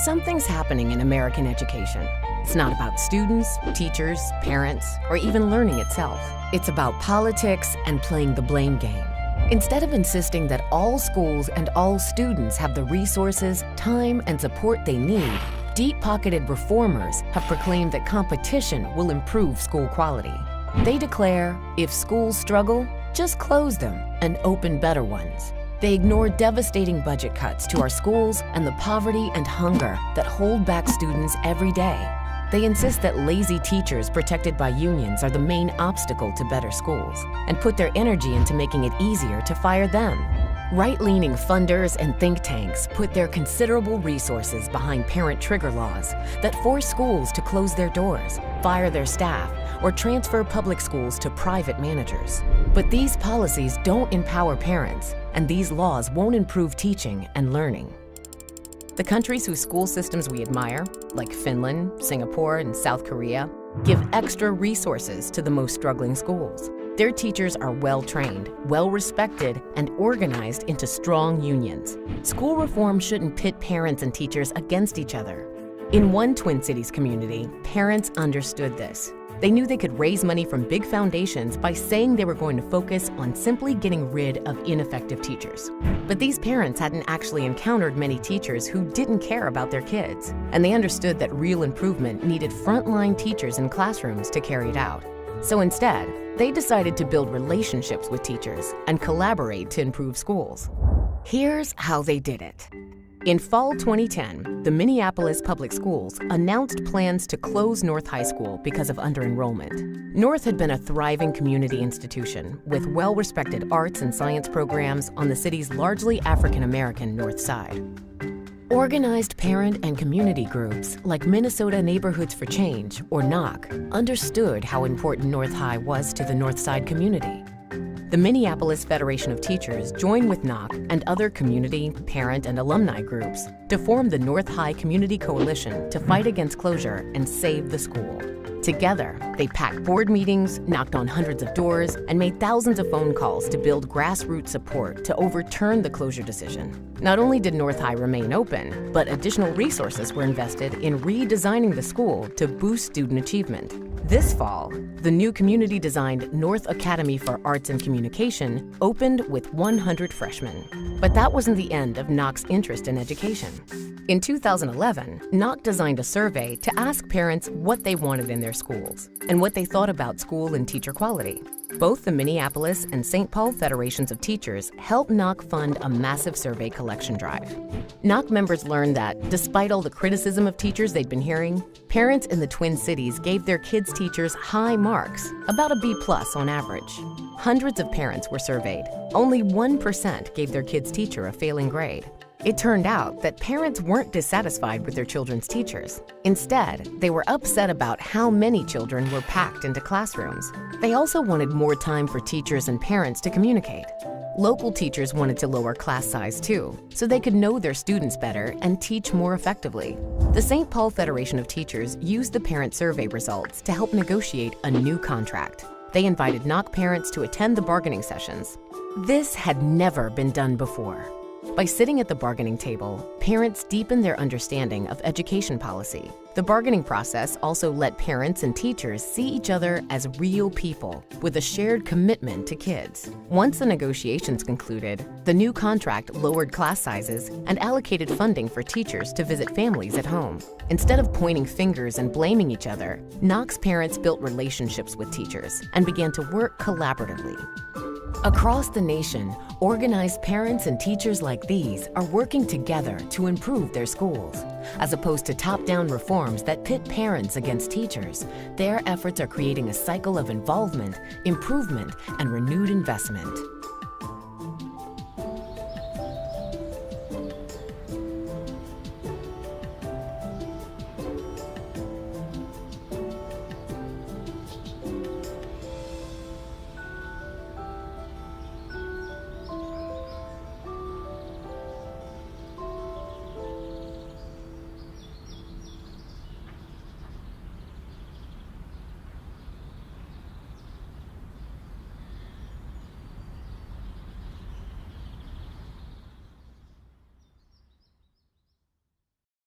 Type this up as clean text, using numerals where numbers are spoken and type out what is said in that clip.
Something's happening in American education. It's not about students, teachers, parents, or even learning itself. It's about politics and playing the blame game. Instead of insisting that all schools and all students have the resources, time, and support they need, deep-pocketed reformers have proclaimed that competition will improve school quality. They declare, if schools struggle, just close them and open better ones. They ignore devastating budget cuts to our schools and the poverty and hunger that hold back students every day. They insist that lazy teachers protected by unions are the main obstacle to better schools and put their energy into making it easier to fire them. Right-leaning funders and think tanks put their considerable resources behind parent trigger laws that force schools to close their doors, fire their staff, or transfer public schools to private managers. But these policies don't empower parents, and these laws won't improve teaching and learning. The countries whose school systems we admire, like Finland, Singapore, and South Korea, give extra resources to the most struggling schools. Their teachers are well-trained, well-respected, and organized into strong unions. School reform shouldn't pit parents and teachers against each other. In one Twin Cities community, parents understood this. They knew they could raise money from big foundations by saying they were going to focus on simply getting rid of ineffective teachers. But these parents hadn't actually encountered many teachers who didn't care about their kids, and they understood that real improvement needed frontline teachers in classrooms to carry it out. So instead, they decided to build relationships with teachers and collaborate to improve schools. Here's how they did it. In fall 2010, the Minneapolis Public Schools announced plans to close North High School because of under-enrollment. North had been a thriving community institution with well-respected arts and science programs on the city's largely African-American North Side. Organized parent and community groups like Minnesota Neighborhoods for Change, or NOC, understood how important North High was to the North Side community. The Minneapolis Federation of Teachers joined with NOC and other community, parent, and alumni groups to form the North High Community Coalition to fight against closure and save the school. Together, they packed board meetings, knocked on hundreds of doors, and made thousands of phone calls to build grassroots support to overturn the closure decision. Not only did North High remain open, but additional resources were invested in redesigning the school to boost student achievement. This fall, the new community-designed North Academy for Arts and Communication opened with 100 freshmen. But that wasn't the end of NOC's interest in education. In 2011, NOC designed a survey to ask parents what they wanted in their schools and what they thought about school and teacher quality. Both the Minneapolis and St. Paul Federations of Teachers helped NOC fund a massive survey collection drive. NOC members learned that, despite all the criticism of teachers they'd been hearing, parents in the Twin Cities gave their kids' teachers high marks, about a B+ on average. Hundreds of parents were surveyed. Only 1% gave their kids' teacher a failing grade. It turned out that parents weren't dissatisfied with their children's teachers. Instead, they were upset about how many children were packed into classrooms. They also wanted more time for teachers and parents to communicate. Local teachers wanted to lower class size too, so they could know their students better and teach more effectively. The St. Paul Federation of Teachers used the parent survey results to help negotiate a new contract. They invited NOC parents to attend the bargaining sessions. This had never been done before. By sitting at the bargaining table, parents deepened their understanding of education policy. The bargaining process also let parents and teachers see each other as real people with a shared commitment to kids. Once the negotiations concluded, the new contract lowered class sizes and allocated funding for teachers to visit families at home. Instead of pointing fingers and blaming each other, NOC's parents built relationships with teachers and began to work collaboratively. Across the nation, organized parents and teachers like these are working together to improve their schools. As opposed to top-down reforms that pit parents against teachers, their efforts are creating a cycle of involvement, improvement, and renewed investment.